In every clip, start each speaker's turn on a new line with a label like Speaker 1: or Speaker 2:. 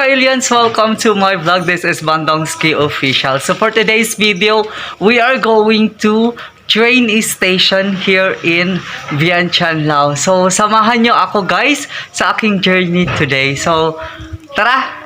Speaker 1: Kailians! Welcome to my vlog. This is Bandongzki Official. So for today's video, we are going to train station here in Vientiane, Laos. So samahan nyo ako guys sa aking journey today. So tara!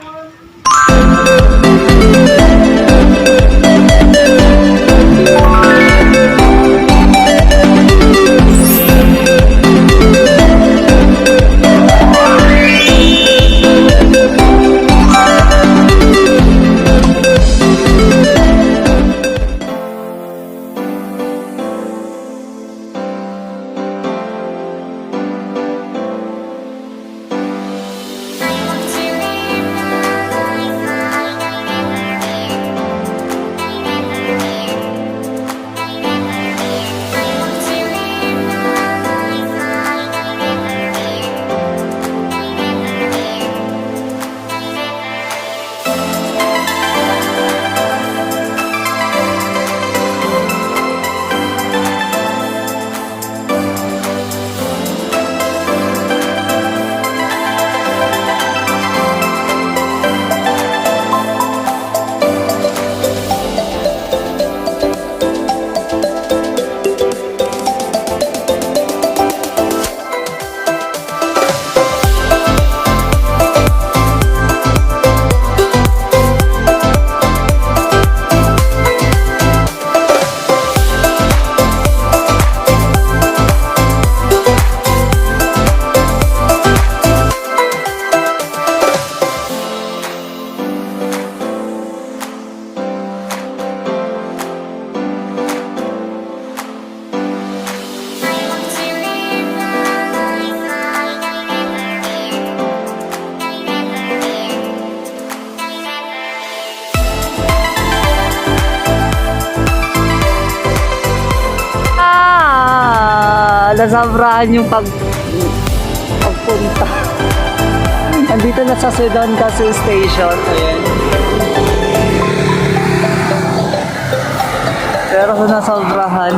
Speaker 1: Nasabrahan yung pagpunta. Andito na sa Sudan kasi station. Ayan. Pero nasabrahan.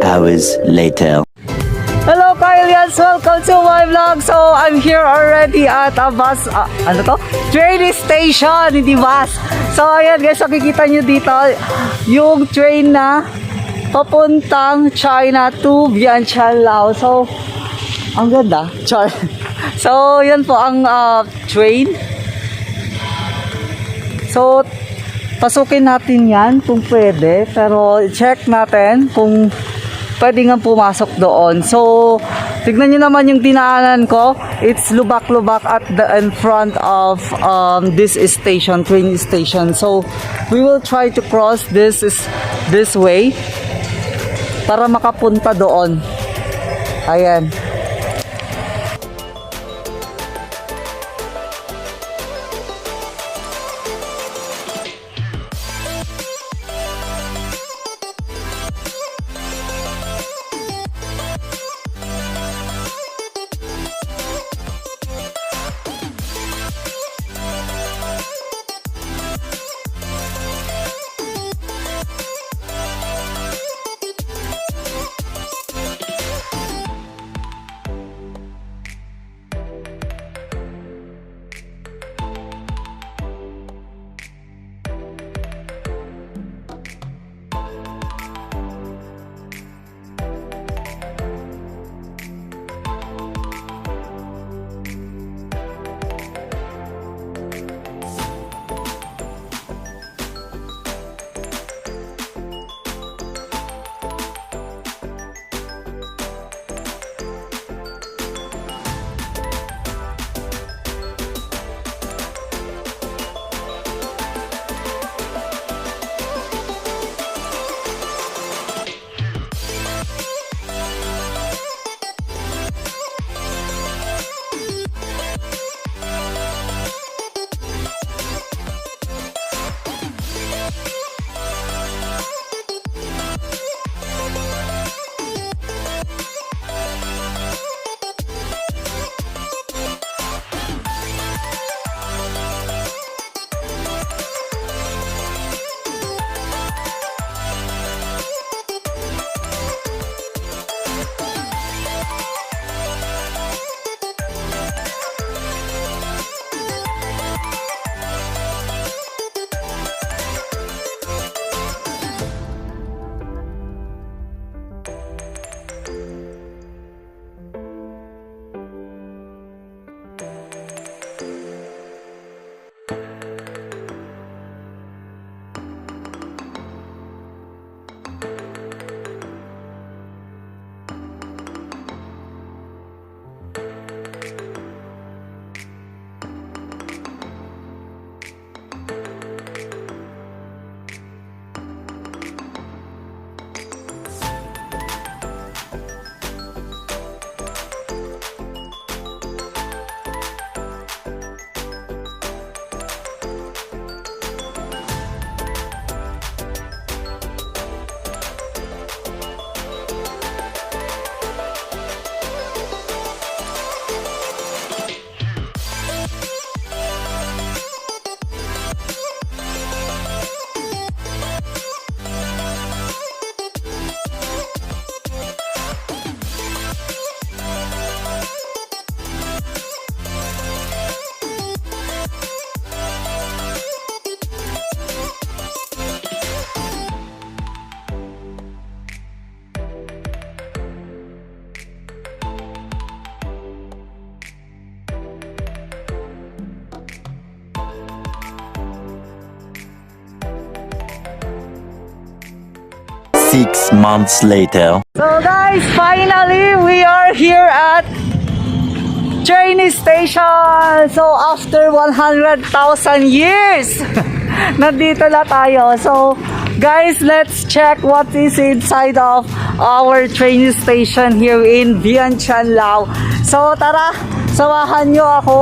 Speaker 2: Hours later.
Speaker 1: Hello Kailians! guys! Welcome to my vlog! So, I'm here already at a bus, train station, hindi bus. So, ayan guys, makikita nyo dito yung train na papuntang China to Vientiane, Laos. So, ang ganda. Char. So, yan po ang train. So, pasukin natin yan kung pwede. Pero, check natin kung pwede nga pumasok doon. So, tignan nyo naman yung dinaanan ko. It's lubak-lubak at in front of this station, train station. So, we will try to cross this way para makapunta doon. Ayan.
Speaker 2: Six months later.
Speaker 1: So guys, finally we are here at train station. So after 100,000 years, nandito na tayo. So guys, let's check what is inside of our train station here in Vientiane, Laos. So tara, samahan nyo ako.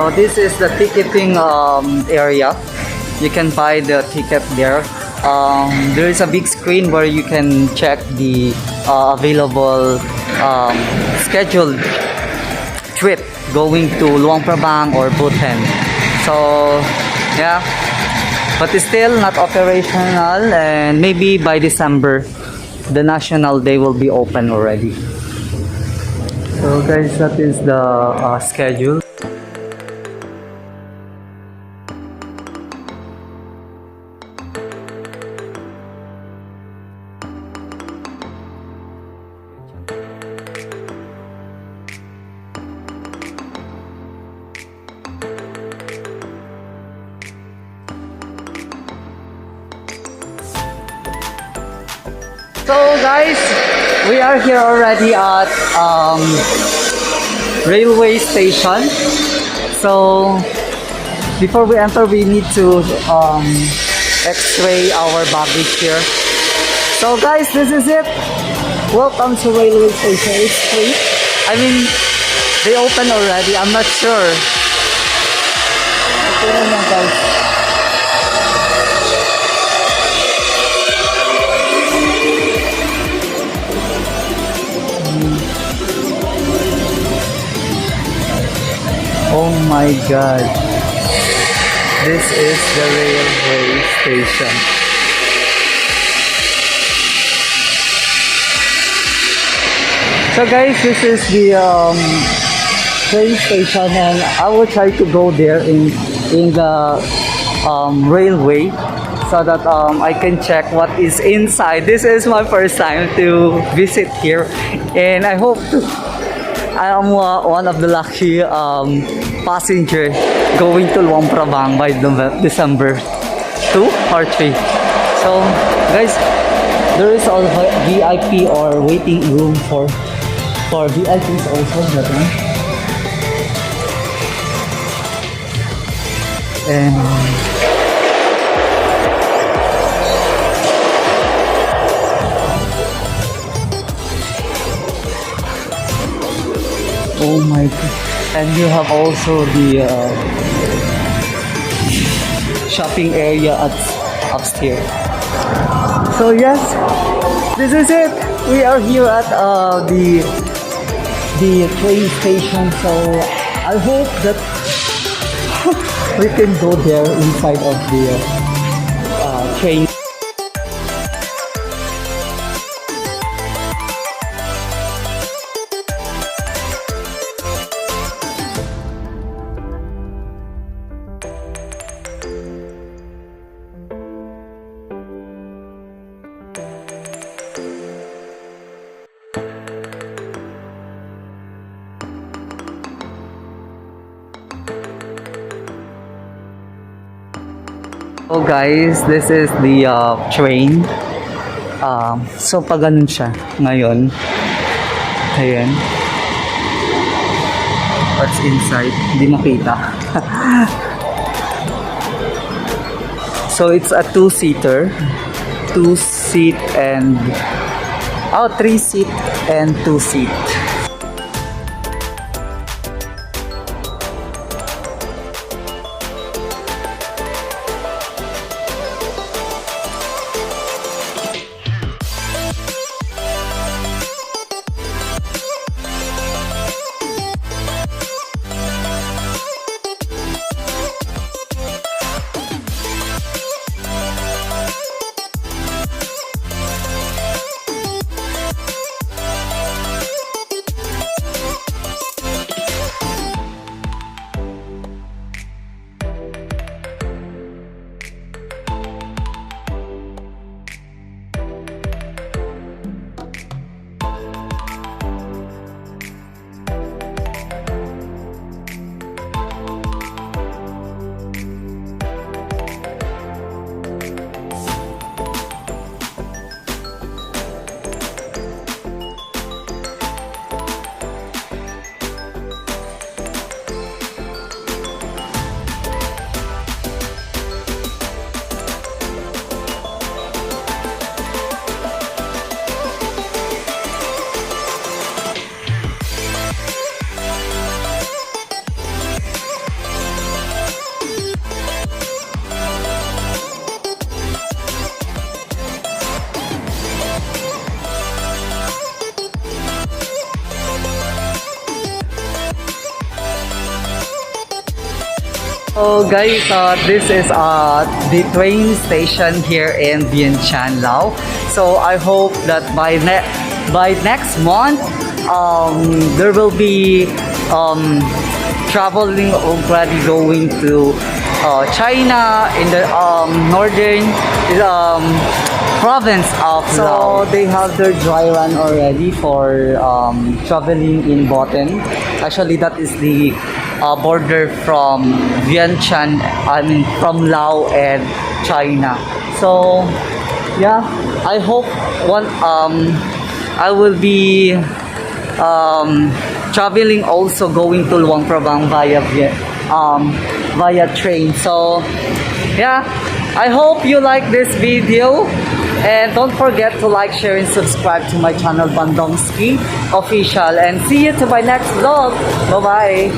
Speaker 1: So this is the ticketing area. You can buy the ticket there. There is a big screen where you can check the available scheduled trip going to Luang Prabang or Boten. So yeah, but it's still not operational, and maybe by December the national day will be open already. So guys, that is the schedule. So guys, we are here already at railway station. So before we enter, we need to x-ray our baggage here. So guys, this is it. Welcome to railway station. It's free. I mean, they open already. I'm not sure. Okay naman, guys. Oh my god, this is the railway station. So guys, this is the train station, and I will try to go there in the railway so that I can check what is inside. This is my first time to visit here, and I hope I am one of the lucky passenger going to Luang Prabang by December 2 or 3. So guys, there is a VIP or waiting room for VIPs also, that one. And oh my god. And you have also the shopping area upstairs. So yes, this is it. We are here at the train station. So I hope that we can go there inside of the train. So guys, this is the train. So pag ganun siya ngayon. Ayan. What's inside? Hindi makita. So it's a two-seater. 2-seat and 3-seat and 2-seat. So guys, this is the train station here in Vientiane, Laos. So I hope that by next month, there will be traveling already going to China in the northern province of Laos. So they have their dry run already for traveling in Boten. Actually, that is the border from Vientiane, I mean from Laos and China. So yeah, I hope I will be traveling also going to Luang Prabang via train. So yeah, I hope you like this video. And don't forget to like, share, and subscribe to my channel Bandongzki Official. And see you to my next vlog. Bye-bye.